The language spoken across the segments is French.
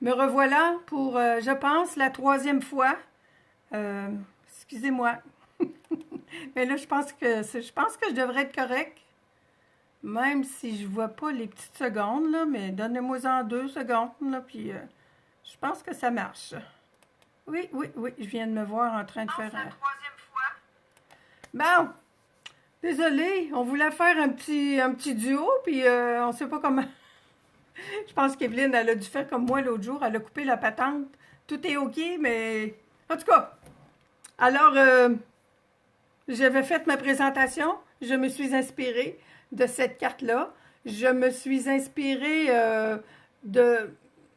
Me revoilà pour, je pense, la troisième fois. Euh, Excusez-moi. Mais là, je pense que je devrais être correct, même si je vois pas les petites secondes, là, mais donnez-moi-en 2 secondes, là, puis je pense que ça marche. Oui, oui, oui, je viens de me voir en train de faire... la troisième fois. Bon, désolé, on voulait faire un petit duo, puis on sait pas comment... Je pense qu'Evelyne, elle a dû faire comme moi l'autre jour, elle a coupé la patente. Tout est OK, mais... En tout cas, alors, j'avais fait ma présentation, je me suis inspirée de cette carte-là. Je me suis inspirée de...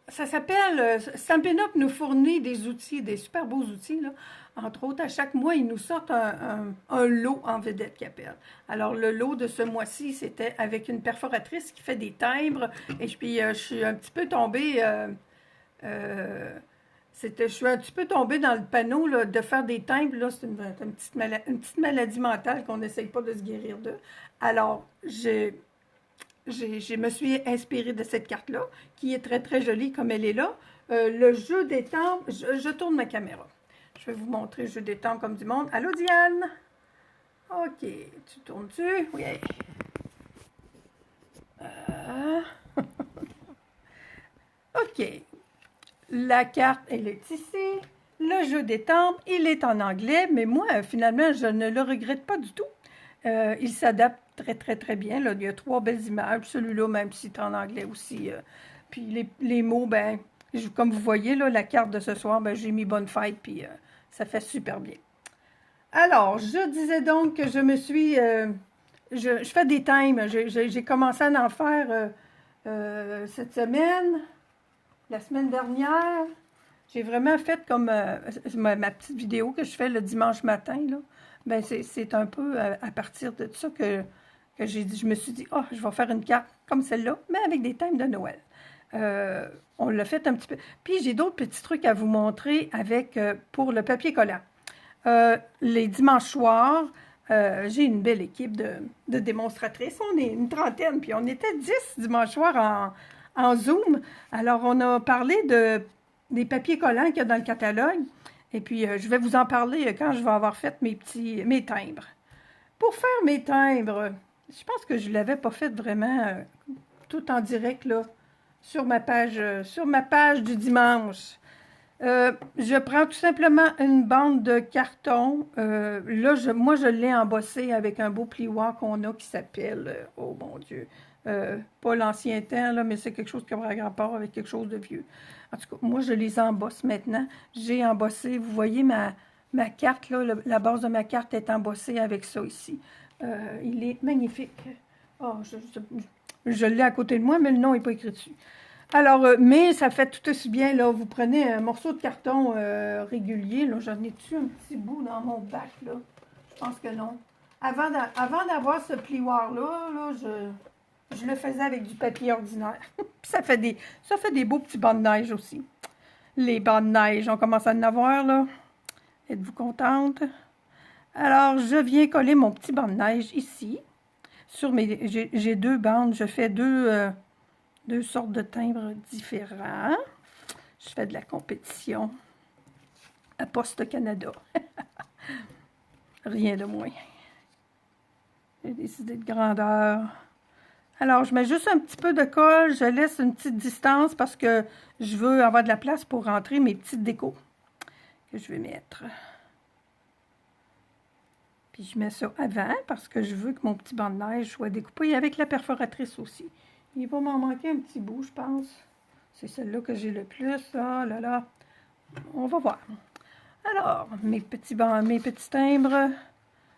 Ça s'appelle... Stampin' Up nous fournit des outils, des super beaux outils, là. Entre autres, à chaque mois, ils nous sortent un lot en vedette qu'ils appellent. Alors, le lot de ce mois-ci, c'était avec une perforatrice qui fait des timbres. Et puis, je suis un petit peu tombée... euh, je suis un petit peu tombée dans le panneau là, de faire des timbres. Là, c'est une petite maladie mentale qu'on n'essaye pas de se guérir de. Alors, je me suis inspirée de cette carte-là, qui est très, très jolie comme elle est là. Le jeu des timbres, je tourne ma caméra. Je vais vous montrer le jeu des timbres comme du monde. Allô, Diane? OK. Tu tournes-tu? Oui. Euh, OK. La carte, elle est ici. Le jeu des temples, il est en anglais, mais moi, finalement, je ne le regrette pas du tout. Il s'adapte très, très, très bien. Là. Il y a 3 belles images. Celui-là, même si c'est en anglais aussi. Puis les mots, ben, comme vous voyez, là, la carte de ce soir, ben, j'ai mis bonne fête, puis ça fait super bien. Alors, je disais donc que je me suis... je fais des times. J'ai commencé à en faire cette semaine, la semaine dernière. J'ai vraiment fait comme ma petite vidéo que je fais le dimanche matin, là. Ben, c'est un peu à partir de ça que je me suis dit, oh, je vais faire une carte comme celle-là, mais avec des thèmes de Noël. On l'a fait un petit peu. Puis j'ai d'autres petits trucs à vous montrer avec pour le papier collant. Les dimanches soirs, j'ai une belle équipe de démonstratrices. On est une trentaine, puis on était 10 dimanche soir en Zoom. Alors, on a parlé des papiers collants qu'il y a dans le catalogue. Et puis, je vais vous en parler quand je vais avoir fait mes timbres. Pour faire mes timbres, je pense que je ne l'avais pas fait vraiment tout en direct, là, sur ma page du dimanche. Je prends tout simplement une bande de carton. Là, moi, je l'ai embossé avec un beau plioir qu'on a qui s'appelle, oh mon Dieu, pas l'ancien temps, là, mais c'est quelque chose qui a un rapport avec quelque chose de vieux. En tout cas, moi, je les embosse maintenant. J'ai embossé, vous voyez ma carte, là, la base de ma carte est embossée avec ça ici. Il est magnifique. Oh, je l'ai à côté de moi, mais le nom n'est pas écrit dessus. Alors, mais ça fait tout aussi bien, là. Vous prenez un morceau de carton régulier, là. J'en ai-tu un petit bout dans mon bac, là? Je pense que non. Avant d'avoir ce plioir-là, là, je le faisais avec du papier ordinaire. Puis ça fait des beaux petits bancs de neige aussi. Les bancs de neige, on commence à en avoir, là. Êtes-vous contente? Alors, je viens coller mon petit banc de neige ici. J'ai 2 bandes, je fais deux sortes de timbres différents. Je fais de la compétition à Poste Canada. Rien de moins. J'ai des idées de grandeur. Alors, je mets juste un petit peu de colle. Je laisse une petite distance parce que je veux avoir de la place pour rentrer mes petites décos que je vais mettre. Puis je mets ça avant parce que je veux que mon petit banc de neige soit découpé avec la perforatrice aussi. Il va m'en manquer un petit bout, je pense. C'est celle-là que j'ai le plus. Ah là là. On va voir. Alors, mes petits timbres,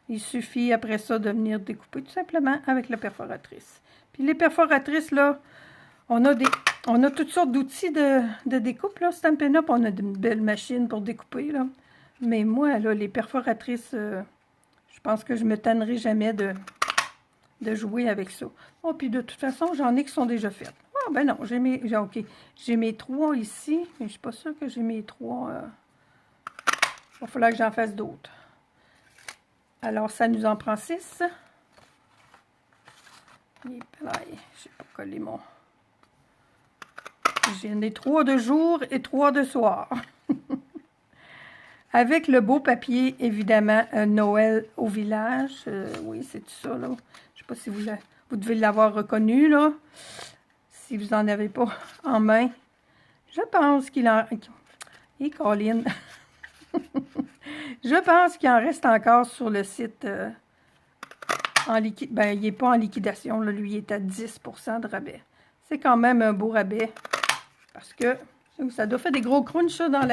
il suffit après ça de venir découper tout simplement avec la perforatrice. Puis les perforatrices, là, on a toutes sortes d'outils de découpe, là. Stampin' Up, on a une belle machine pour découper, là. Mais moi, là, les perforatrices, je pense que je me tannerai jamais de jouer avec ça. Oh, puis de toute façon, j'en ai qui sont déjà faites. Ah, ben non, j'ai mes 3 ici, mais je ne suis pas sûre que j'ai mes 3. Il va falloir que j'en fasse d'autres. Alors, ça nous en prend 6. Et là, je n'ai pas collé mon... J'en ai 3 de jour et 3 de soir. Avec le beau papier, évidemment, Noël au village. Oui, c'est tout ça, là. Je ne sais pas si vous devez l'avoir reconnu, là. Si vous n'en avez pas en main. Je pense qu'il en... Et Colin. Je pense qu'il en reste encore sur le site en liquide. Ben, il n'est pas en liquidation, là. Lui, il est à 10% de rabais. C'est quand même un beau rabais. Parce que ça doit faire des gros crunchs, ça, dans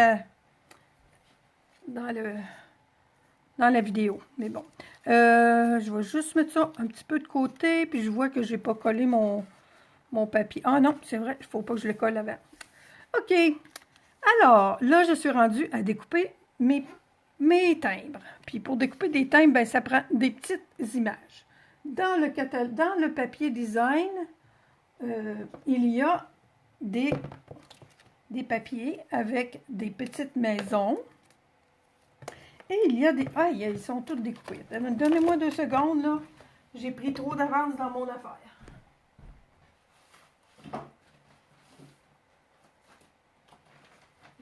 la vidéo. Mais bon. Je vais juste mettre ça un petit peu de côté. Puis je vois que j'ai pas collé mon papier. Ah non, c'est vrai, il ne faut pas que je le colle avant. OK. Alors, là, je suis rendue à découper mes timbres. Puis pour découper des timbres, ben, ça prend des petites images. Dans le papier design, il y a des papiers avec des petites maisons. Et il y a des... Ah, ils sont tous découpés. Donnez-moi 2 secondes, là. J'ai pris trop d'avance dans mon affaire.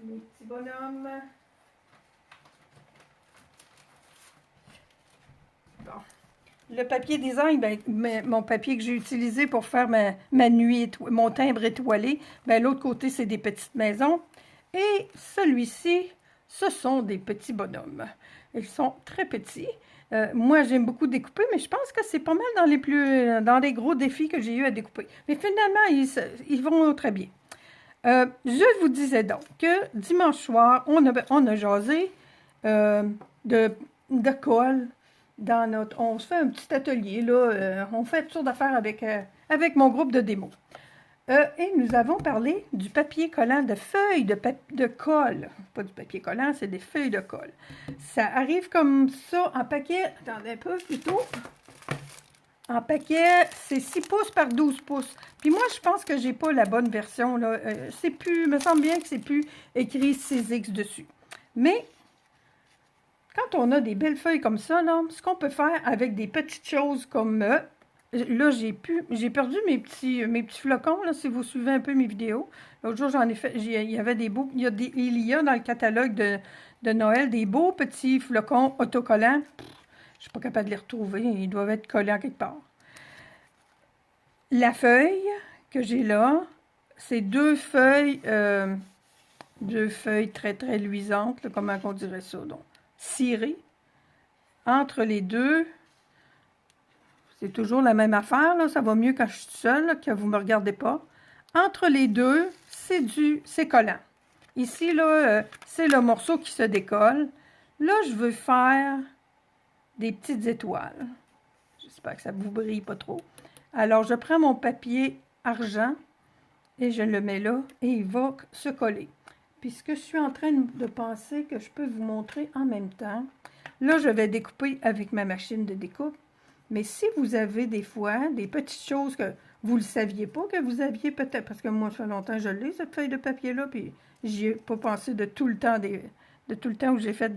Mes petits bonhommes. Bon. Le papier design, ben, mon papier que j'ai utilisé pour faire ma nuit, mon timbre étoilé, ben, l'autre côté, c'est des petites maisons. Et celui-ci, ce sont des petits bonhommes. Ils sont très petits. Moi, j'aime beaucoup découper, mais je pense que c'est pas mal dans les gros défis que j'ai eu à découper. Mais finalement, ils vont très bien. Je vous disais donc que dimanche soir, on a jasé de colle dans notre... On se fait un petit atelier, là. On fait toutes sortes d'affaires avec mon groupe de démo. Et nous avons parlé du papier collant, de feuilles de colle. Pas du papier collant, c'est des feuilles de colle. Ça arrive comme ça en paquet. Attendez un peu plutôt. En paquet, c'est 6 pouces par 12 pouces. Puis moi, je pense que j'ai pas la bonne version, là. C'est plus, me semble bien que c'est plus écrit 6X dessus. Mais, quand on a des belles feuilles comme ça, là, ce qu'on peut faire avec des petites choses comme... là, j'ai perdu mes petits flocons, là, si vous suivez un peu mes vidéos. L'autre jour, j'en ai fait, il y avait des beaux... Il y a dans le catalogue de Noël des beaux petits flocons autocollants. Je ne suis pas capable de les retrouver. Ils doivent être collés en quelque part. La feuille que j'ai là, c'est 2 feuilles très, très luisantes. Là, comment on dirait ça? Donc, cirées. Entre les deux, c'est toujours la même affaire. Là, ça va mieux quand je suis seule, là, que vous ne me regardez pas. Entre les deux, c'est collant. Ici, là, c'est le morceau qui se décolle. Là, je veux faire... des petites étoiles. J'espère que ça vous brille pas trop. Alors, je prends mon papier argent et je le mets là et il va se coller. Puis, ce que je suis en train de penser que je peux vous montrer en même temps, là, je vais découper avec ma machine de découpe. Mais si vous avez des fois des petites choses que vous ne le saviez pas, que vous aviez peut-être, parce que moi, ça fait longtemps que je l'ai, cette feuille de papier-là, puis j'y ai pas pensé de tout le temps où j'ai fait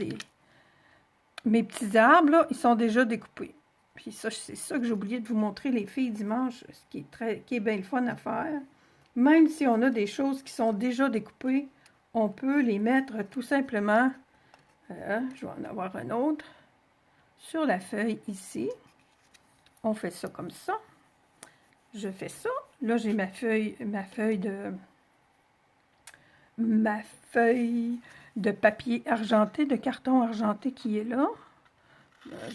mes petits arbres, là, ils sont déjà découpés. Puis ça, c'est ça que j'ai oublié de vous montrer, les filles, dimanche, ce qui est bien le fun à faire. Même si on a des choses qui sont déjà découpées, on peut les mettre tout simplement, je vais en avoir un autre, sur la feuille ici. On fait ça comme ça. Je fais ça. Là, j'ai ma feuille de papier argenté, de carton argenté qui est là.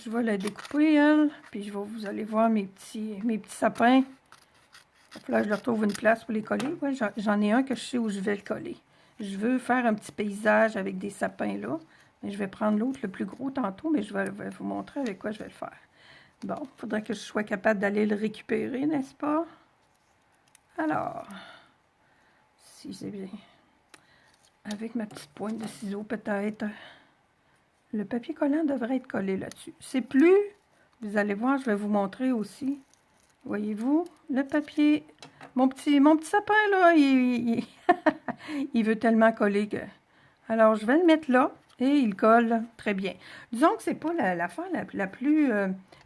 Je vais la découper, elle. Puis vous allez voir mes petits sapins. Là, je leur trouve une place pour les coller. Ouais, j'en ai un que je sais où je vais le coller. Je veux faire un petit paysage avec des sapins là. Mais je vais prendre l'autre, le plus gros tantôt, mais je vais vous montrer avec quoi je vais le faire. Bon, il faudrait que je sois capable d'aller le récupérer, n'est-ce pas? Alors, si j'ai bien... Avec ma petite pointe de ciseaux, peut-être. Le papier collant devrait être collé là-dessus. C'est plus... Vous allez voir, je vais vous montrer aussi. Voyez-vous, le papier... Mon petit sapin, là, il veut tellement coller que... Alors, je vais le mettre là et il colle très bien. Disons que c'est pas l'affaire la plus...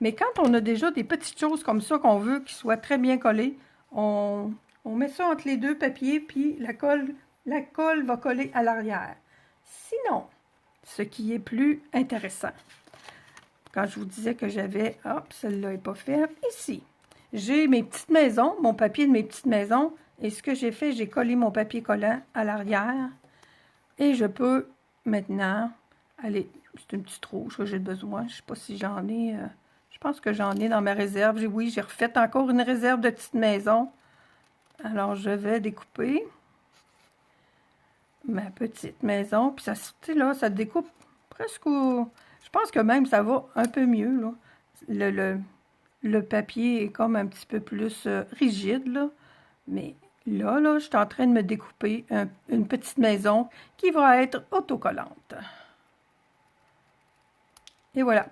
Mais quand on a déjà des petites choses comme ça qu'on veut qu'ils soient très bien collés, on On met ça entre les deux papiers, puis la colle va coller à l'arrière. Sinon, ce qui est plus intéressant, quand je vous disais que j'avais, hop, celle-là n'est pas faite, ici, j'ai mes petites maisons, mon papier de mes petites maisons, et ce que j'ai fait, j'ai collé mon papier collant à l'arrière, et je peux maintenant aller, c'est une petite rouge que j'ai besoin, je ne sais pas si j'en ai, je pense que j'en ai dans ma réserve, oui, j'ai refait encore une réserve de petites maisons, alors je vais découper ma petite maison, puis ça, tu sais, là, ça découpe presque je pense que même ça va un peu mieux, là. Le papier est comme un petit peu plus rigide, là. Mais là, je suis en train de me découper une petite maison qui va être autocollante. Et voilà.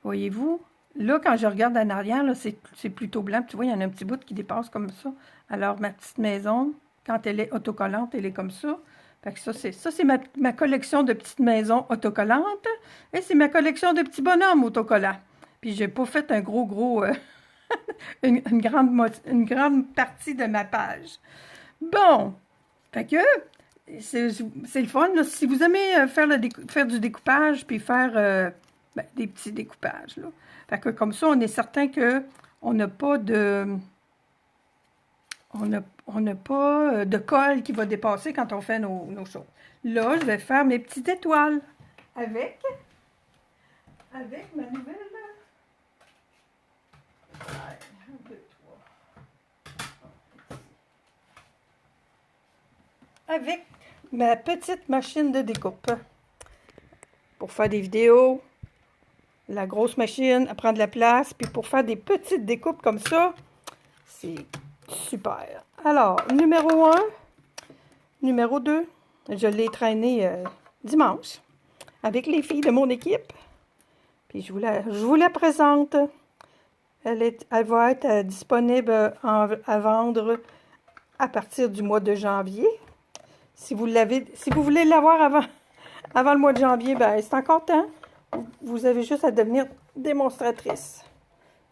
Voyez-vous? Là, quand je regarde en arrière, là, c'est plutôt blanc. Tu vois, il y en a un petit bout qui dépasse comme ça. Alors, ma petite maison, quand elle est autocollante, elle est comme ça. Fait que ça, c'est ma collection de petites maisons autocollantes. Et c'est ma collection de petits bonhommes autocollants. Puis, j'ai pas fait un gros, une grande partie de ma page. Bon, fait que c'est le fun. Là. Si vous aimez faire du découpage, puis faire des petits découpages. Là. Fait que comme ça, on est certain qu'on n'a pas de... On n'a pas de colle qui va dépasser quand on fait nos choses. Là, je vais faire mes petites étoiles avec ma nouvelle... Avec ma petite machine de découpe. Pour faire des vidéos, la grosse machine, elle prend de la place. Puis pour faire des petites découpes comme ça, c'est super. Alors, numéro 1, numéro 2, je l'ai traîné dimanche avec les filles de mon équipe. Puis je vous la présente. Elle va être disponible à vendre à partir du mois de janvier. Si vous voulez l'avoir avant le mois de janvier, ben c'est encore temps. Vous avez juste à devenir démonstratrice.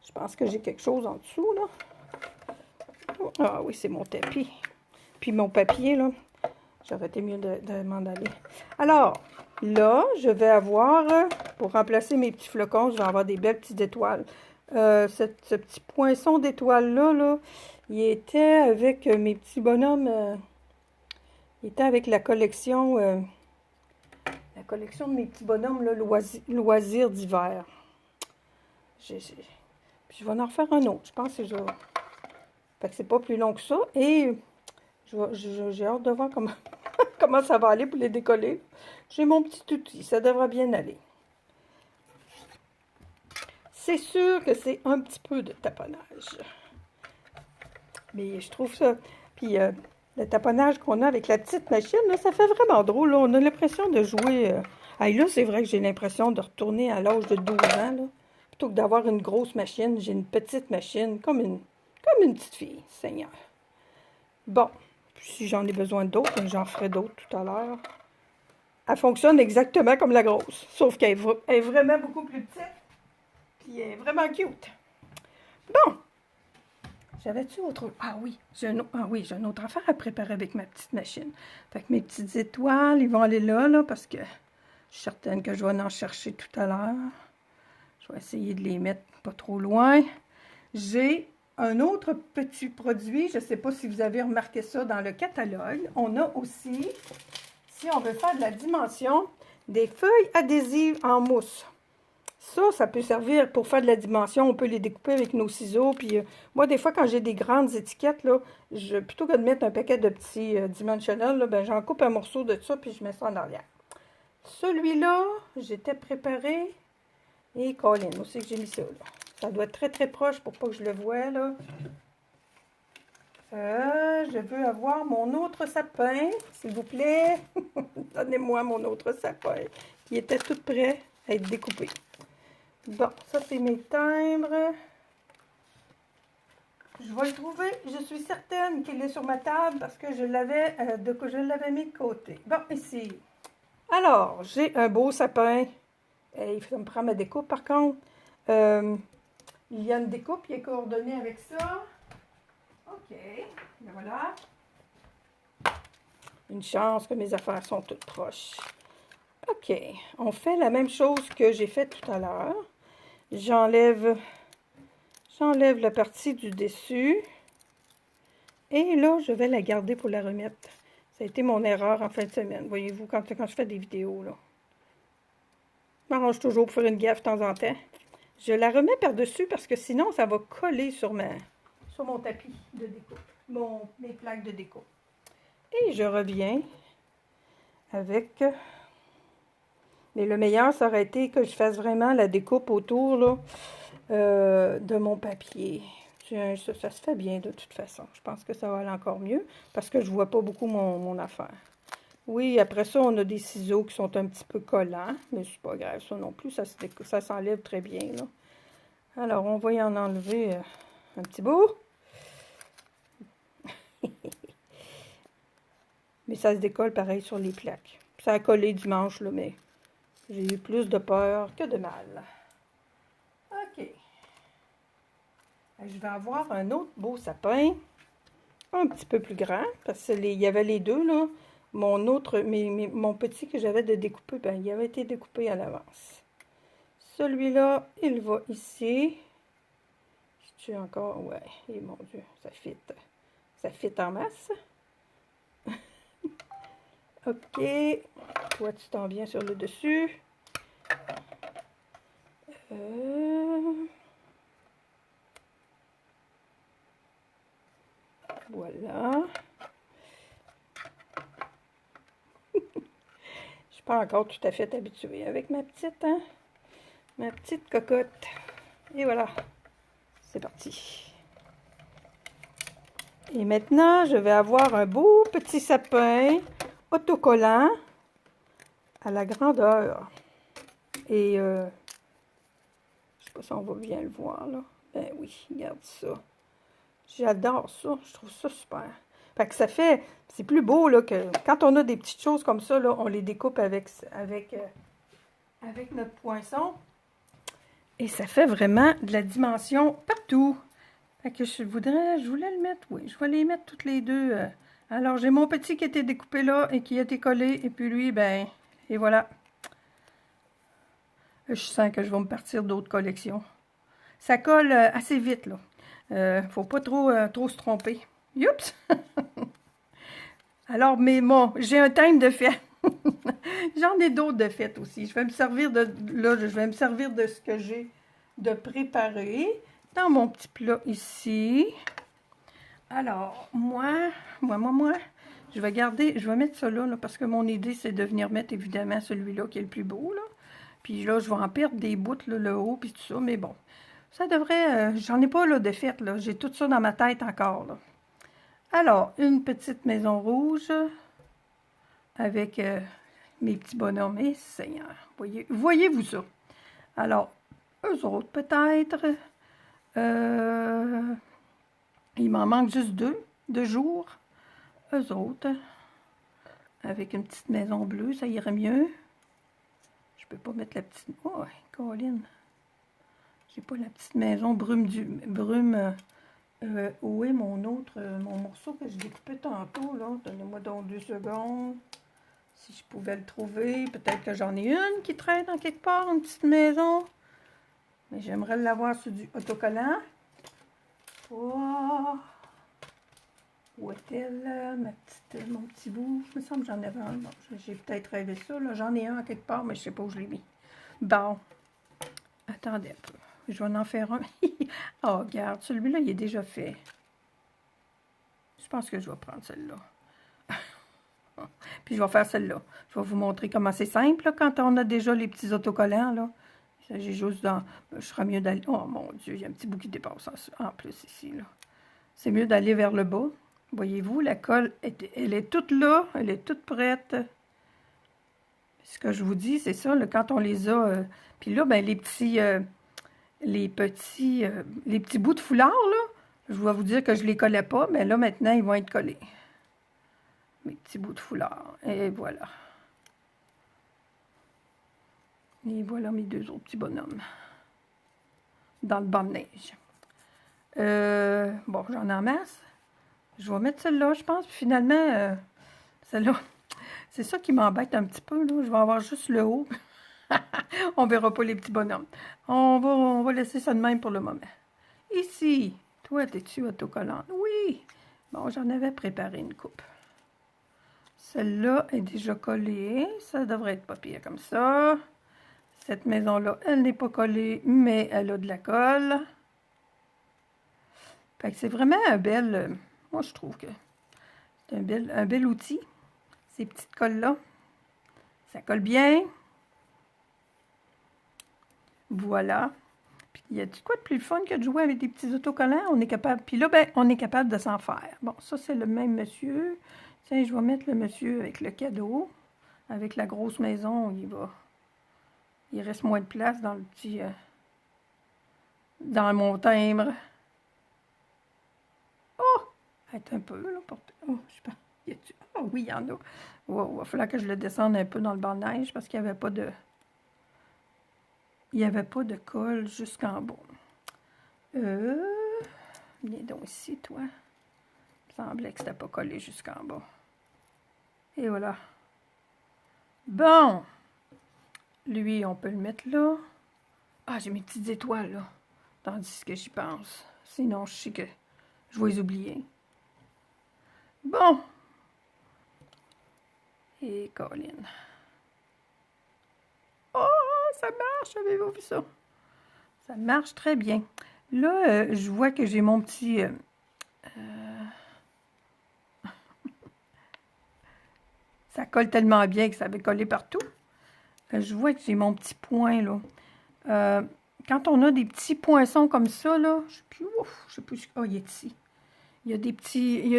Je pense que j'ai quelque chose en dessous, là. Ah oui, c'est mon tapis. Puis mon papier, là. J'aurais été mieux de m'en aller. Alors, là, je vais avoir, pour remplacer mes petits flocons, je vais avoir des belles petites étoiles. Ce petit poinçon d'étoiles-là, là, il était avec mes petits bonhommes. Il était avec la collection de mes petits bonhommes, là, loisirs d'hiver. Puis je vais en refaire un autre. Je pense que fait que c'est pas plus long que ça. Et j'ai hâte de voir comment, comment ça va aller pour les décoller. J'ai mon petit outil. Ça devrait bien aller. C'est sûr que c'est un petit peu de taponnage. Mais je trouve ça... Puis le taponnage qu'on a avec la petite machine, là, ça fait vraiment drôle. Là. On a l'impression de jouer... là, c'est vrai que j'ai l'impression de retourner à l'âge de 12 ans. Là. Plutôt que d'avoir une grosse machine, j'ai une petite machine, comme une petite fille, Seigneur. Bon, si j'en ai besoin d'autres, j'en ferai d'autres tout à l'heure. Elle fonctionne exactement comme la grosse, sauf qu'elle est vraiment beaucoup plus petite. Puis elle est vraiment cute. Bon. J'avais-tu autre... Ah oui, j'ai une autre affaire à préparer avec ma petite machine. Fait que mes petites étoiles, ils vont aller là, parce que je suis certaine que je vais en chercher tout à l'heure. Je vais essayer de les mettre pas trop loin. J'ai un autre petit produit, je ne sais pas si vous avez remarqué ça dans le catalogue. On a aussi, si on veut faire de la dimension, des feuilles adhésives en mousse. Ça peut servir pour faire de la dimension. On peut les découper avec nos ciseaux. Puis moi, des fois, quand j'ai des grandes étiquettes, là, plutôt que de mettre un paquet de petits dimensionnels, ben, j'en coupe un morceau de ça, puis je mets ça en arrière. Celui-là, j'étais préparé. Et Colin, aussi que j'ai mis ça, là. Ça doit être très, très proche pour pas que je le voie, là. Je veux avoir mon autre sapin, s'il vous plaît. Donnez-moi mon autre sapin, qui était tout prêt à être découpé. Bon, ça c'est mes timbres. Je vais le trouver. Je suis certaine qu'il est sur ma table parce que je l'avais mis de côté. Bon, ici. Alors, j'ai un beau sapin. Il faut me prendre ma découpe par contre. Il y a une découpe qui est coordonnée avec ça. OK, et voilà. Une chance que mes affaires sont toutes proches. OK, on fait la même chose que j'ai fait tout à l'heure. J'enlève la partie du dessus. Et là, je vais la garder pour la remettre. Ça a été mon erreur en fin de semaine. Voyez-vous, quand je fais des vidéos, là. Je m'arrange toujours pour faire une gaffe de temps en temps. Je la remets par-dessus parce que sinon, ça va coller sur mon tapis de découpe. Mes plaques de découpe. Et je reviens avec... Mais le meilleur, ça aurait été que je fasse vraiment la découpe autour là, de mon papier. Ça se fait bien de toute façon. Je pense que ça va aller encore mieux parce que je vois pas beaucoup mon affaire. Oui, après ça, on a des ciseaux qui sont un petit peu collants, mais c'est pas grave, ça non plus, ça s'enlève très bien, là. Alors, on va y en enlever un petit bout. Mais ça se décolle pareil sur les plaques. Ça a collé dimanche, là, mais j'ai eu plus de peur que de mal. OK. Je vais avoir un autre beau sapin, un petit peu plus grand, parce qu'il y avait les deux, là. Mon petit que j'avais de découper, ben, il avait été découpé à l'avance. Celui-là, il va ici. Je tue encore, ouais, et mon Dieu, ça fit en masse. OK, toi, tu t'en viens sur le dessus. Voilà. Je suis pas encore tout à fait habituée avec ma petite, hein? Ma petite cocotte. Et voilà. C'est parti. Et maintenant, je vais avoir un beau petit sapin autocollant à la grandeur. Et je sais pas si on va bien le voir, là. Ben oui, regarde ça. J'adore ça. Je trouve ça super. Fait que c'est plus beau, là, que quand on a des petites choses comme ça, là, on les découpe avec notre poinçon. Et ça fait vraiment de la dimension partout. Fait que je voulais le mettre, oui, je vais les mettre toutes les deux. Alors, j'ai mon petit qui a été découpé là et qui a été collé. Et puis lui, ben, et voilà. Je sens que je vais me partir d'autres collections. Ça colle assez vite, là. Faut pas trop se tromper. Youps! Alors, mais bon, j'ai un thème de fête. J'en ai d'autres de fête aussi. Je vais me servir de ce que j'ai de préparé dans mon petit plat ici. Alors, moi, je vais mettre ça là, parce que mon idée, c'est de venir mettre évidemment celui-là qui est le plus beau, là. Puis là, je vais en perdre des bouts, là, le haut, puis tout ça, mais bon. Ça devrait, j'en ai pas, là, de fête, là. J'ai tout ça dans ma tête encore, là. Alors, une petite maison rouge avec mes petits bonhommes. Et Seigneur, voyez-vous ça? Alors, eux autres, peut-être. Il m'en manque juste deux jours. Eux autres, avec une petite maison bleue, ça irait mieux. Je peux pas mettre la petite... Oh, Colin. J'ai pas la petite maison brume. Où est mon morceau que je découpais tantôt, là? Donnez-moi donc 2 secondes. Si je pouvais le trouver. Peut-être que j'en ai une qui traîne en quelque part, une petite maison. Mais j'aimerais l'avoir sur du autocollant. Oh. Où est-elle, mon petit bout? Il me semble que j'en avais un. Bon, j'ai peut-être rêvé ça, là. J'en ai un en quelque part, mais je sais pas où je l'ai mis. Bon. Attendez un peu. Je vais en faire un. Oh, regarde, celui-là, il est déjà fait. Je pense que je vais prendre celle-là. Puis je vais faire celle-là. Je vais vous montrer comment c'est simple, là, quand on a déjà les petits autocollants, là. J'ai juste dans... Je serais mieux d'aller... Oh, mon Dieu, il y a un petit bout qui dépasse en plus ici, là. C'est mieux d'aller vers le bas. Voyez-vous, la colle, elle est toute là. Elle est toute prête. Ce que je vous dis, c'est ça, là, quand on les a... puis là, ben, les petits bouts de foulard, là, je vais vous dire que je les collais pas, mais là, maintenant, ils vont être collés. Mes petits bouts de foulard. Et voilà. Et voilà mes 2 autres petits bonhommes. Dans le banc de neige. Bon, j'en ai en masse. Je vais mettre celle-là, je pense. Puis finalement, celle-là, c'est ça qui m'embête un petit peu, là. Je vais avoir juste le haut. On verra pas les petits bonhommes. On va laisser ça de même pour le moment. Ici, toi, t'es-tu autocollante? Oui! Bon, j'en avais préparé une coupe. Celle-là est déjà collée. Ça devrait être pas pire comme ça. Cette maison-là, elle n'est pas collée, mais elle a de la colle. Fait que c'est vraiment un bel... moi, je trouve que c'est un bel outil. Ces petites colles-là. Ça colle bien. Voilà. Puis, il y a du quoi de plus fun que de jouer avec des petits autocollants? On est capable... Puis là, ben, on est capable de s'en faire. Bon, ça, c'est le même monsieur. Tiens, je vais mettre le monsieur avec le cadeau. Avec la grosse maison, il reste moins de place dans le petit... dans mon timbre. Oh! Attends un peu, là. Oh, je sais pas. Oh oui, il y en a. Wow, il va falloir que je le descende un peu dans le banc de neige parce qu'il n'y avait pas de... il n'y avait pas de colle jusqu'en bas. Viens donc ici, toi. Il me semblait que c'était pas collé jusqu'en bas. Et voilà. Bon! Lui, on peut le mettre là. Ah, j'ai mes petites étoiles, là. Tandis que j'y pense. Sinon, je sais que je vais les oublier. Bon! Et Colin. Oh, ça marche! Avez-vous vu ça? Ça marche très bien. Là, je vois que j'ai mon petit... ça colle tellement bien que ça avait collé partout. Je vois que j'ai mon petit point, là. Quand on a des petits poinçons comme ça, là, je sais plus, ouf, je sais plus... oh, il est ici. Il y a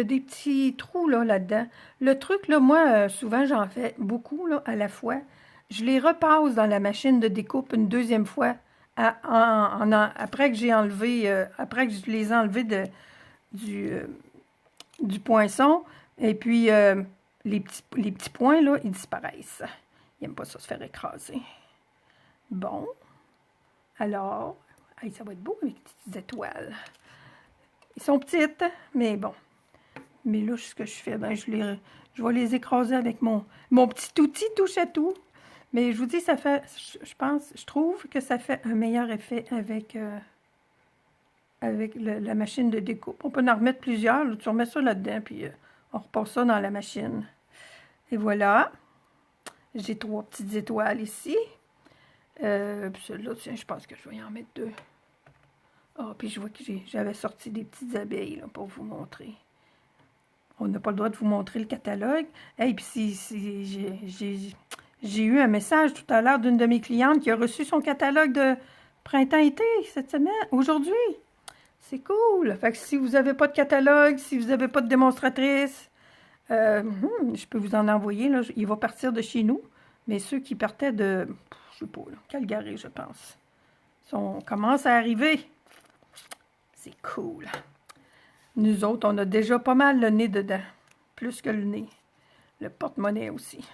des petits trous, là-dedans. Le truc, là, moi, souvent, j'en fais beaucoup, là, à la fois. Je les repasse dans la machine de découpe une deuxième fois après que j'ai enlevé, après que je les ai enlevés du poinçon. Et puis, les petits points, là, ils disparaissent. Ils n'aiment pas ça se faire écraser. Bon. Alors, hey, ça va être beau avec les petites étoiles. Ils sont petites, mais bon. Mais là, ce que je fais, ben, je vais les écraser avec mon petit outil touche à tout. Mais je vous dis, ça fait, je trouve que ça fait un meilleur effet avec, la machine de découpe. On peut en remettre plusieurs. Là, tu remets ça là-dedans, puis on repasse ça dans la machine. Et voilà. J'ai 3 petites étoiles ici. Puis celle-là, tiens, je pense que je vais y en mettre 2. Ah, puis je vois que j'avais sorti des petites abeilles là, pour vous montrer. On n'a pas le droit de vous montrer le catalogue. Et puis j'ai eu un message tout à l'heure d'une de mes clientes qui a reçu son catalogue de printemps-été cette semaine, aujourd'hui. C'est cool. Fait que si vous n'avez pas de catalogue, si vous n'avez pas de démonstratrice, je peux vous en envoyer. Là. Il va partir de chez nous. Mais ceux qui partaient de, je sais pas, là, Calgary, je pense, commencent à arriver. C'est cool. Nous autres, on a déjà pas mal le nez dedans. Plus que le nez. Le porte-monnaie aussi.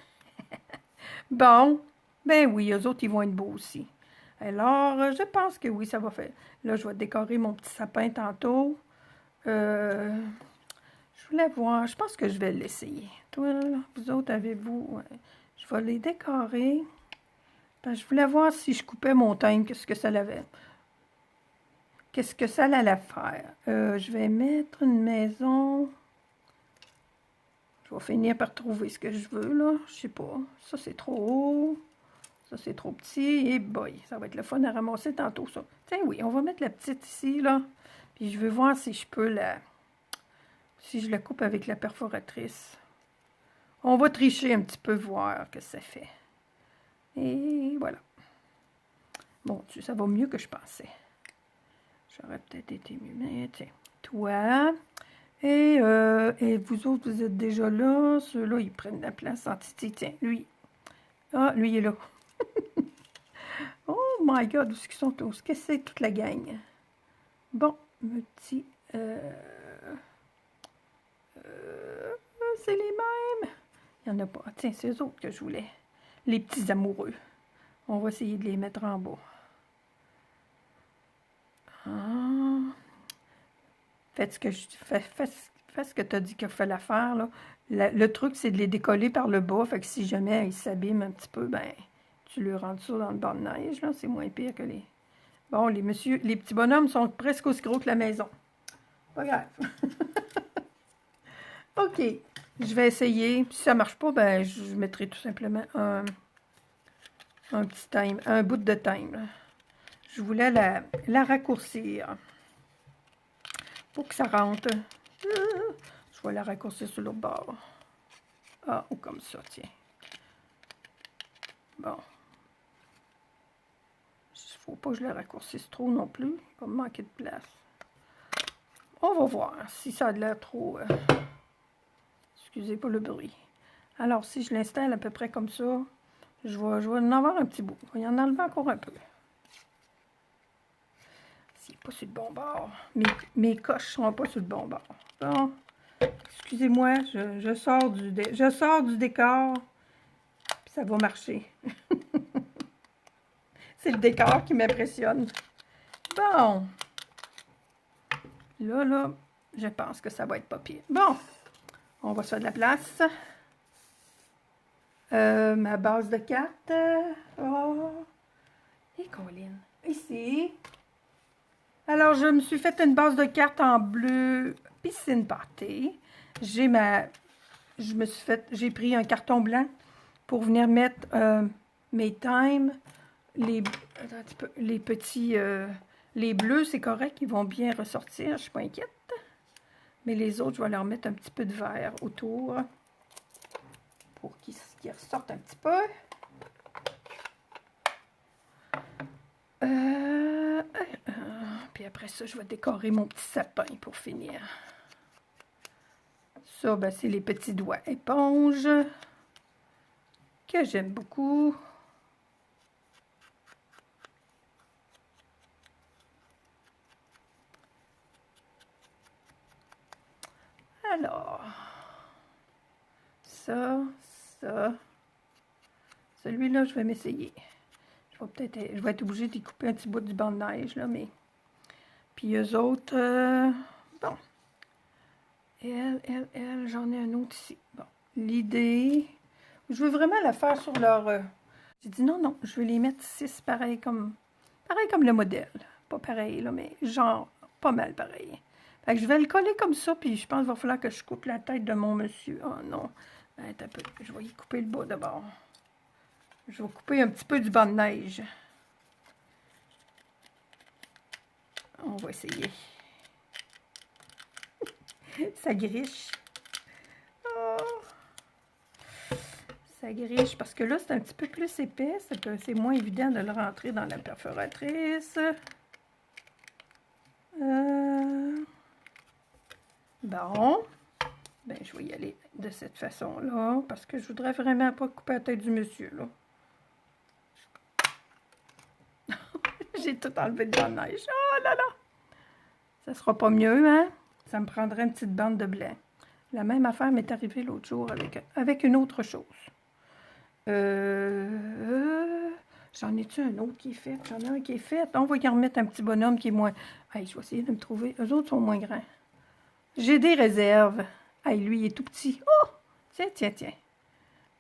Bon, ben oui, eux autres, ils vont être beaux aussi. Alors, je pense que oui, ça va faire. Là, je vais décorer mon petit sapin tantôt. Je voulais voir, je pense que je vais l'essayer. Toi, là, vous autres, avez-vous... Ouais. Je vais les décorer. Ben, je voulais voir si je coupais mon thème, qu'est-ce que ça allait. Qu'est-ce que ça allait faire? Je vais mettre une maison... Je vais finir par trouver ce que je veux, là. Je sais pas. Ça, c'est trop haut. Ça, c'est trop petit. Et boy, ça va être le fun à ramasser tantôt, ça. Tiens, oui, on va mettre la petite ici, là. Puis je veux voir si je peux si je la coupe avec la perforatrice. On va tricher un petit peu, voir que ça fait. Et voilà. Bon, ça va mieux que je pensais. J'aurais peut-être été mieux. Mais tiens, toi... Et vous autres, vous êtes déjà là. Ceux-là, ils prennent la place en titi. Tiens, lui. Ah, lui, il est là. Oh my God, où est-ce qu'ils sont tous? Qu'est-ce que c'est toute la gang? Bon, petit... c'est les mêmes. Il n'y en a pas. Tiens, c'est eux autres que je voulais. Les petits amoureux. On va essayer de les mettre en bas. Ah. Faites fais ce que tu as dit qu'il fallait faire, là. Le truc, c'est de les décoller par le bas. Fait que si jamais ils s'abîment un petit peu, ben, tu leur rends ça dans le banc de neige, là. C'est moins pire que les... Bon, les petits bonhommes sont presque aussi gros que la maison. Pas grave. OK. Je vais essayer. Si ça ne marche pas, ben, je mettrai tout simplement un petit time, un bout de time, là. Je voulais la raccourcir pour que ça rentre. Je vais la raccourcir sur l'autre bord. Ah, ou comme ça, tiens. Bon. Il ne faut pas que je la raccourcisse trop non plus. Il va me manquer de place. On va voir si ça a l'air trop... excusez pas le bruit. Alors, si je l'installe à peu près comme ça, je vais en avoir un petit bout. Je vais y en enlever encore un peu. C'est pas sur le bon bord. Mes coches ne seront pas sur le bon bord. Bon, excusez-moi, je sors du décor, puis ça va marcher. C'est le décor qui m'impressionne. Bon. Là, je pense que ça va être pas pire. Bon, on va se faire de la place. Ma base de cartes. Oh. Et Colline. Ici. Alors, je me suis fait une base de cartes en bleu piscine party. J'ai pris un carton blanc pour venir mettre mes times, les petits, les bleus, c'est correct, ils vont bien ressortir, je ne suis pas inquiète. Mais les autres, je vais leur mettre un petit peu de vert autour pour qu'ils ressortent un petit peu. Puis après ça, je vais décorer mon petit sapin pour finir. Ça, ben, c'est les petits doigts éponges que j'aime beaucoup. Alors, ça. Celui-là, je vais m'essayer. Je vais être obligée d'y couper un petit bout du banc de neige, là, mais... Puis eux autres, bon. Elle, j'en ai un autre ici. Bon, l'idée... Je veux vraiment la faire sur leur... J'ai dit non, je vais les mettre 6 pareil comme le modèle. Pas pareil, là, mais genre pas mal pareil. Fait que je vais le coller comme ça, puis je pense qu'il va falloir que je coupe la tête de mon monsieur. Oh non, attends un peu, je vais y couper le bas d'abord. Je vais couper un petit peu du banc de neige. On va essayer. Ça griche. Oh. Ça griche parce que là, c'est un petit peu plus épais. C'est moins évident de le rentrer dans la perforatrice. Bon. Ben, je vais y aller de cette façon-là parce que je voudrais vraiment pas couper la tête du monsieur, là. J'ai tout enlevé de la neige. Oh là là! Ça sera pas mieux, hein? Ça me prendrait une petite bande de blanc. La même affaire m'est arrivée l'autre jour avec une autre chose. J'en ai-tu un autre qui est fait? J'en ai un qui est fait. On va y remettre un petit bonhomme qui est moins... Hey, je vais essayer de me trouver. Eux autres sont moins grands. J'ai des réserves. Hey, lui, il est tout petit. Oh! Tiens.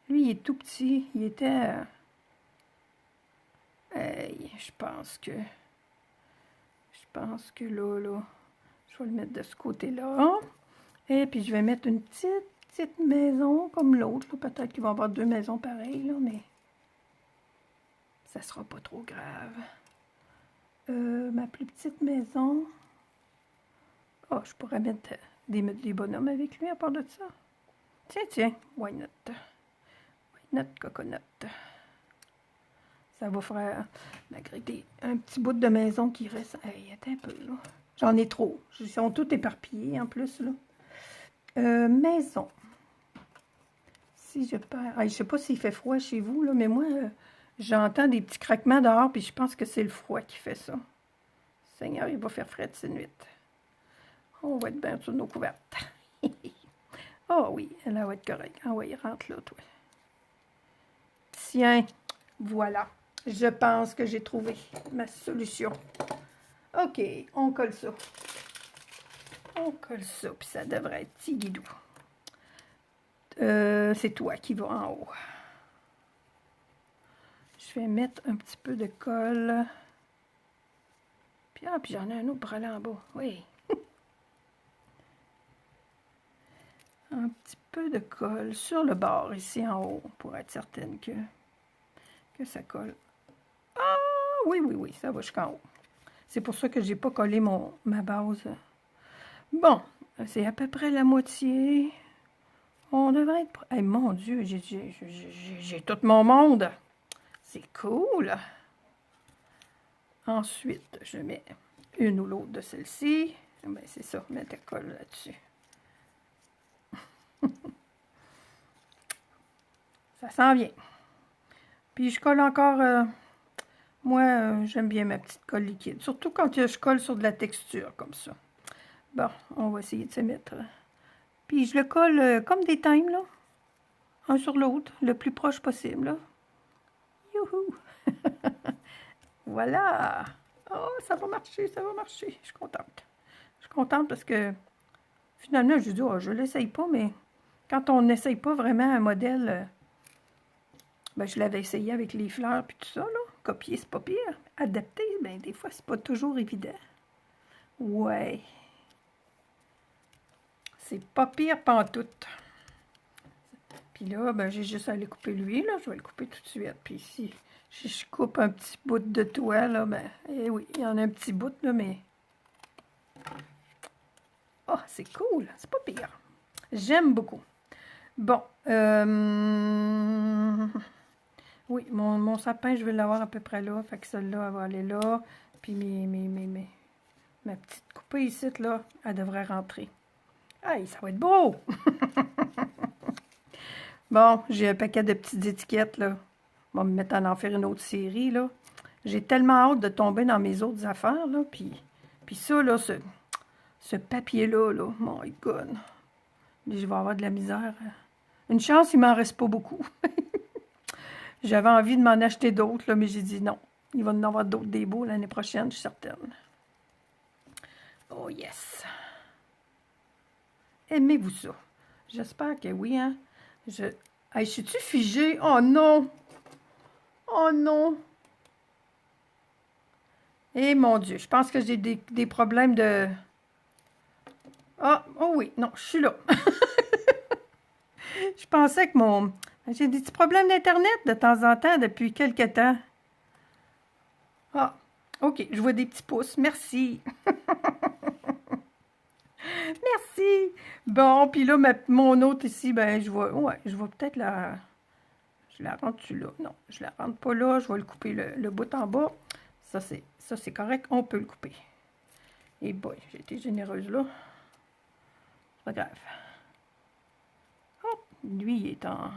Lui, il est tout petit. Il était... Hey, je pense que là, je vais le mettre de ce côté-là. Et puis, je vais mettre une petite maison comme l'autre. Peut-être qu'il va y avoir 2 maisons pareilles, là, mais ça sera pas trop grave. Ma plus petite maison. Oh, je pourrais mettre des bonhommes avec lui à part de ça. Tiens, why not? Why not, coconut? Ça va faire, malgré un petit bout de maison qui reste. Hey, attends un peu, là. J'en ai trop. Ils sont tous éparpillés, en plus, là. Maison. Si je perds... Hey, je sais pas s'il fait froid chez vous, là, mais moi, j'entends des petits craquements dehors, puis je pense que c'est le froid qui fait ça. Seigneur, il va faire frais de cette nuit. On va être bien sur nos couvertes. Oh oui, elle va être correcte. Ah oui, rentre là, toi. Tiens, voilà. Je pense que j'ai trouvé ma solution. OK, on colle ça. On colle ça, puis ça devrait être tigidou. C'est toi qui vas en haut. Je vais mettre un petit peu de colle. Puis j'en ai un autre pour aller en bas. Oui. Un petit peu de colle sur le bord, ici en haut, pour être certaine que ça colle. Ah, oui, oui, oui, ça va jusqu'en haut. C'est pour ça que j'ai pas collé ma base. Bon, c'est à peu près la moitié. On devrait être... Hey, mon Dieu, j'ai tout mon monde. C'est cool. Ensuite, je mets une ou l'autre de celle-ci. Ben, c'est ça, mettre la colle là-dessus. Ça s'en vient. Puis je colle encore... moi, j'aime bien ma petite colle liquide. Surtout quand je colle sur de la texture, comme ça. Bon, on va essayer de se mettre... Puis je le colle comme des times, là. Un sur l'autre, le plus proche possible, là. Youhou! Voilà! Oh, ça va marcher, ça va marcher. Je suis contente. Je suis contente parce que, finalement, je dis, oh, je l'essaye pas, mais quand on n'essaye pas vraiment un modèle... ben, je l'avais essayé avec les fleurs puis tout ça, là. Copier, c'est pas pire. Adapter, ben, des fois, c'est pas toujours évident. Ouais. C'est pas pire pantoute. Puis là, ben, j'ai juste à aller couper lui, là. Je vais le couper tout de suite. Puis si je coupe un petit bout de toile, là, ben, eh oui, il y en a un petit bout, là, mais... Oh, c'est cool. C'est pas pire. J'aime beaucoup. Bon. Oui, mon sapin, je vais l'avoir à peu près là. Fait que celle-là, elle va aller là. Puis ma petite coupée ici, là, elle devrait rentrer. Aïe, ça va être beau! Bon, j'ai un paquet de petites étiquettes, là. On va me mettre à en faire une autre série, là. J'ai tellement hâte de tomber dans mes autres affaires, là. Puis ça, là, ce papier-là, là, my God. Je vais avoir de la misère. Une chance, il m'en reste pas beaucoup. J'avais envie de m'en acheter d'autres, là, mais j'ai dit non. Il va y en avoir d'autres des beaux l'année prochaine, je suis certaine. Oh yes! Aimez-vous ça? J'espère que oui, hein? Hey, suis-tu figée? Oh non! Oh non! Eh mon Dieu, je pense que j'ai des problèmes de... Ah, oh oui, non, je suis là. Je pensais que j'ai des petits problèmes d'Internet de temps en temps depuis quelques temps. Ah, ok, je vois des petits pouces. Merci. Merci. Bon, puis là, mon autre ici, ben, je vais peut-être la... Je la rentre-tu là? Non, je la rentre pas là. Je vais le couper le bout en bas. Ça, c'est correct. On peut le couper. Et boy, j'ai été généreuse là. C'est pas grave. Hop, lui, il est en...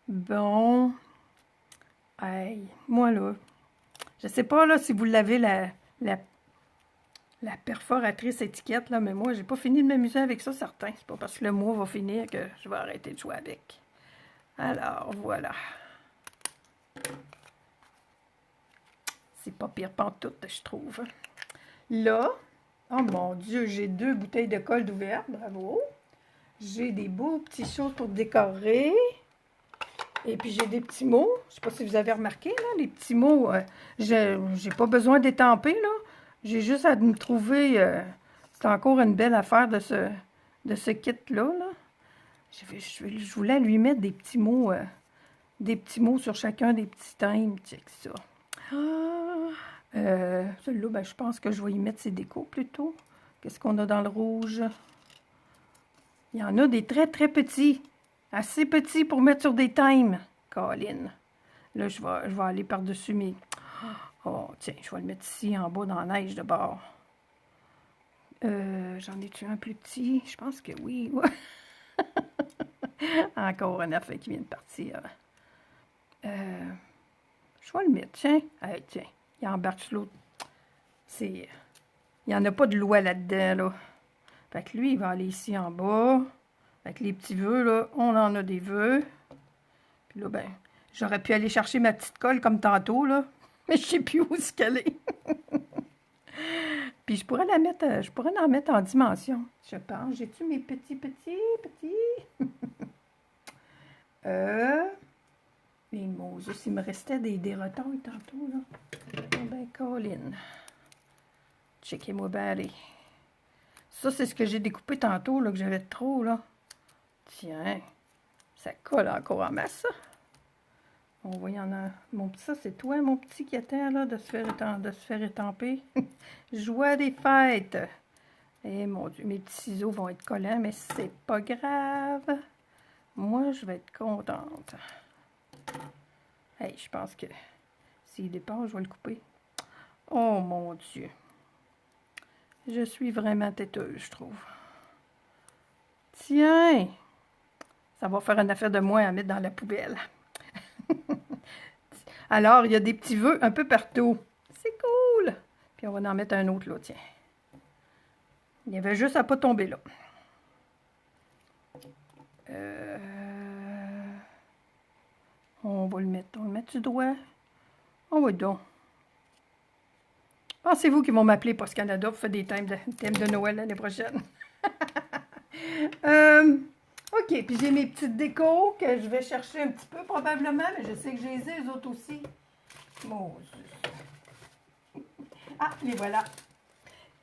Bon. Hey, moi là, je sais pas là si vous l'avez la perforatrice étiquette là, mais moi j'ai pas fini de m'amuser avec ça, certain. C'est pas parce que le mois va finir que je vais arrêter de jouer avec. Alors voilà. C'est pas pire pantoute, je trouve. Là, oh mon Dieu, j'ai 2 bouteilles de colle ouvertes, bravo. J'ai des beaux petits choses pour décorer. Et puis, j'ai des petits mots. Je ne sais pas si vous avez remarqué, là, les petits mots. J'ai pas besoin d'étamper, là. J'ai juste à me trouver... c'est encore une belle affaire de ce kit-là, là. Je voulais lui mettre des petits mots sur chacun des petits thèmes. Check ça. Celui-là, ben, je pense que je vais y mettre ses décos, plutôt. Qu'est-ce qu'on a dans le rouge? Il y en a des très, très petits. Assez petit pour mettre sur des thèmes. Colin. Là, je vais aller par-dessus mes... Oh, tiens, je vais le mettre ici, en bas, dans la neige, de bord. J'en ai-tu un plus petit? Je pense que oui. Encore un affaire qui vient de partir. Je vais le mettre, tiens. Hey, tiens, il embarque sur l'autre. Il n'y en a pas de loi là-dedans, là. Fait que lui, il va aller ici en bas. Avec les petits vœux, là, on en a des vœux. Puis là, ben, j'aurais pu aller chercher ma petite colle comme tantôt, là. Mais je sais plus où est-ce qu'elle est. Puis je pourrais en mettre en dimension, je pense. J'ai-tu mes petits? Euh, les mots, juste, il me restait des retours tantôt, là. Oh ben, Colin. Checkez-moi bien aller. Ça, c'est ce que j'ai découpé tantôt, là, que j'avais trop, là. Tiens, ça colle encore en masse, ça. On voit, il y en a... Ça, c'est toi, mon petit qui attend, là, de se faire étamper. Joie des fêtes! Eh, mon Dieu, mes petits ciseaux vont être collants, mais c'est pas grave. Moi, je vais être contente. Hey, je pense que s'il dépasse, je vais le couper. Oh, mon Dieu! Je suis vraiment têteuse, je trouve. Tiens! Ça va faire une affaire de moins à mettre dans la poubelle. Alors, il y a des petits vœux un peu partout. C'est cool! Puis on va en mettre un autre là, tiens. Il y avait juste à pas tomber là. On va le mettre du doigt. On va donc. Pensez-vous qu'ils vont m'appeler Post Canada pour faire des thèmes de Noël l'année prochaine? OK, puis j'ai mes petites décos que je vais chercher un petit peu probablement, mais je sais que j'ai les autres aussi. Mon Dieu. Ah, les voilà.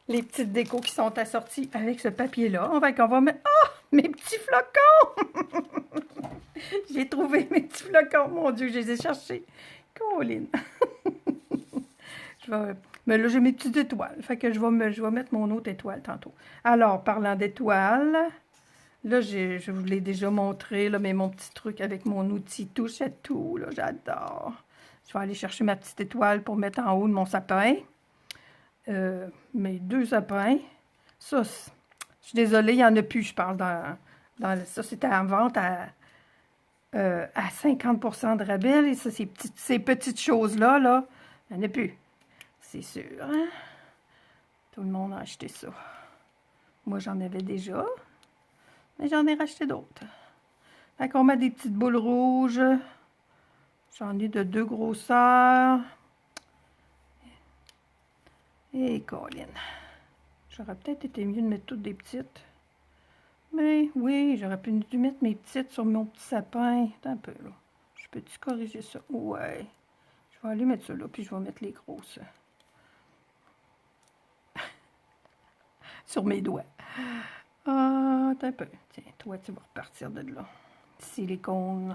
Les petites décos qui sont assorties avec ce papier-là. On va mettre... Ah! Mes petits flocons! J'ai trouvé mes petits flocons. Mon Dieu, je les ai cherchés. Colline. Mais là, j'ai mes petites étoiles. Fait que je vais mettre mon autre étoile tantôt. Alors, parlant d'étoiles, là, je vous l'ai déjà montré, là, mais mon petit truc avec mon outil touche à tout, là, j'adore. Je vais aller chercher ma petite étoile pour mettre en haut de mon sapin. Mes 2 sapins. Ça, je suis désolée, il n'y en a plus, je pense, ça, c'était en vente à 50% de rabais. Et ça, ces petites choses-là, là, il n'y en a plus. C'est sûr, hein? Tout le monde a acheté ça. Moi, j'en avais déjà, mais j'en ai racheté d'autres. Fait qu'on met des petites boules rouges. J'en ai de 2 grosseurs. Et Colin. J'aurais peut-être été mieux de mettre toutes des petites. Mais oui, j'aurais pu mettre mes petites sur mon petit sapin. Attends un peu, là. Je peux-tu corriger ça? Ouais. Je vais aller mettre ça là, puis je vais mettre les grosses. Sur mes doigts. Ah, attends un peu. Tiens, toi, tu vas repartir de là. Silicone.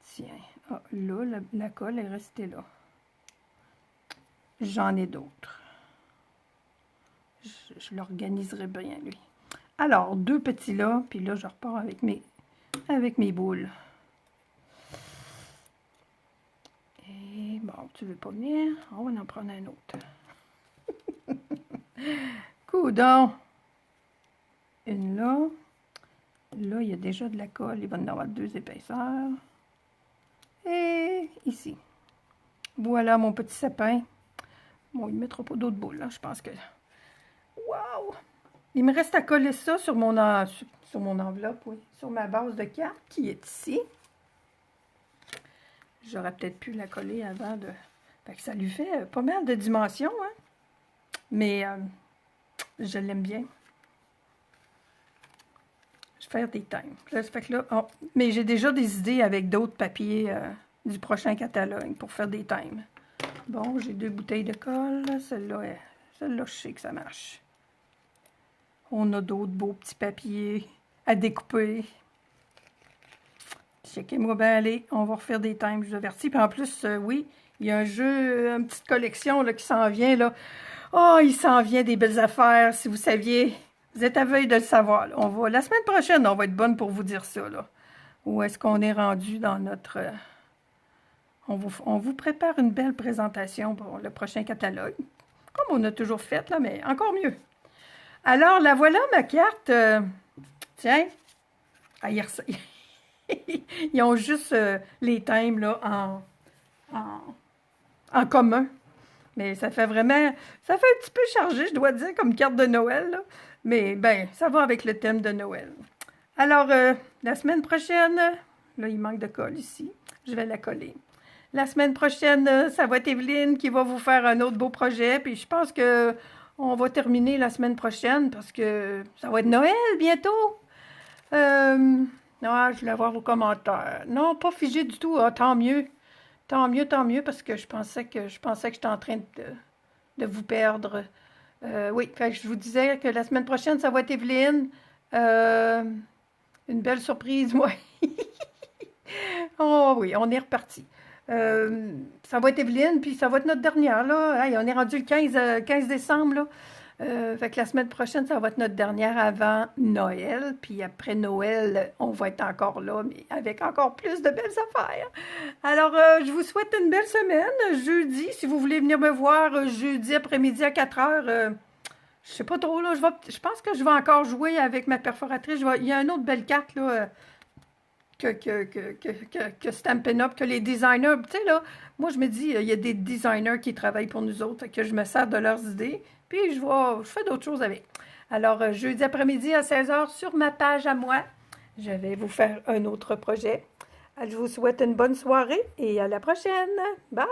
Tiens. Ah, là, la colle est restée là. J'en ai d'autres. Je l'organiserai bien, lui. Alors, 2 petits là, puis là, je repars avec mes boules. Et bon, tu veux pas venir? On va en prendre un autre. Coudon. Une là. Là, il y a déjà de la colle. Il va en avoir 2 épaisseurs. Et ici. Voilà mon petit sapin. Bon, il ne mettra pas d'autres boules, là. Je pense que... Wow! Il me reste à coller ça sur mon enveloppe, oui. Sur ma base de carte qui est ici. J'aurais peut-être pu la coller avant de... Fait que ça lui fait pas mal de dimensions, hein? Mais je l'aime bien. Je vais faire des thèmes. Là, ça fait que là, oh, mais j'ai déjà des idées avec d'autres papiers du prochain catalogue pour faire des thèmes. Bon, j'ai 2 bouteilles de colle. Celle-là, je sais que ça marche. On a d'autres beaux petits papiers à découper. Checkez-moi bien aller. On va refaire des thèmes, je vous avertis. Puis en plus, oui, il y a un jeu, une petite collection là, qui s'en vient. Là. Oh, il s'en vient des belles affaires, si vous saviez. Vous êtes à veille de le savoir. Là. La semaine prochaine, on va être bonne pour vous dire ça. Là. Où est-ce qu'on est rendu dans notre... On vous prépare une belle présentation pour le prochain catalogue. Comme on a toujours fait, là, mais encore mieux. Alors, la voilà, ma carte. Tiens. Ah, ils ont juste les thèmes là, en commun. Mais ça fait vraiment... Ça fait un petit peu chargé, je dois dire, comme carte de Noël. Là. Mais, ben, ça va avec le thème de Noël. Alors, la semaine prochaine... Là, il manque de colle ici. Je vais la coller. La semaine prochaine, ça va être Evelyne qui va vous faire un autre beau projet. Puis je pense que on va terminer la semaine prochaine parce que ça va être Noël bientôt. Ah, je voulais voir vos commentaires. Non, pas figé du tout. Ah, tant mieux. Tant mieux, parce que je pensais que j'étais en train de vous perdre. Oui, fait que je vous disais que la semaine prochaine, ça va être Evelyne. Euh, une belle surprise, moi. Oh oui, on est reparti. Ça va être Evelyne, puis ça va être notre dernière, là. Hey, on est rendu le 15 décembre, là. Fait que la semaine prochaine, ça va être notre dernière avant Noël. Puis après Noël, on va être encore là, mais avec encore plus de belles affaires. Alors, je vous souhaite une belle semaine. Jeudi, si vous voulez venir me voir jeudi après-midi à 4 heures, je sais pas trop, là. Je pense que je vais encore jouer avec ma perforatrice. Il y a une autre belle carte, là. Que Stampin' Up, que les designers, tu sais là, moi je me dis, il y a des designers qui travaillent pour nous autres, que je me sers de leurs idées, puis je fais d'autres choses avec. Alors, jeudi après-midi à 16 heures sur ma page à moi, je vais vous faire un autre projet. Alors, je vous souhaite une bonne soirée et à la prochaine. Bye!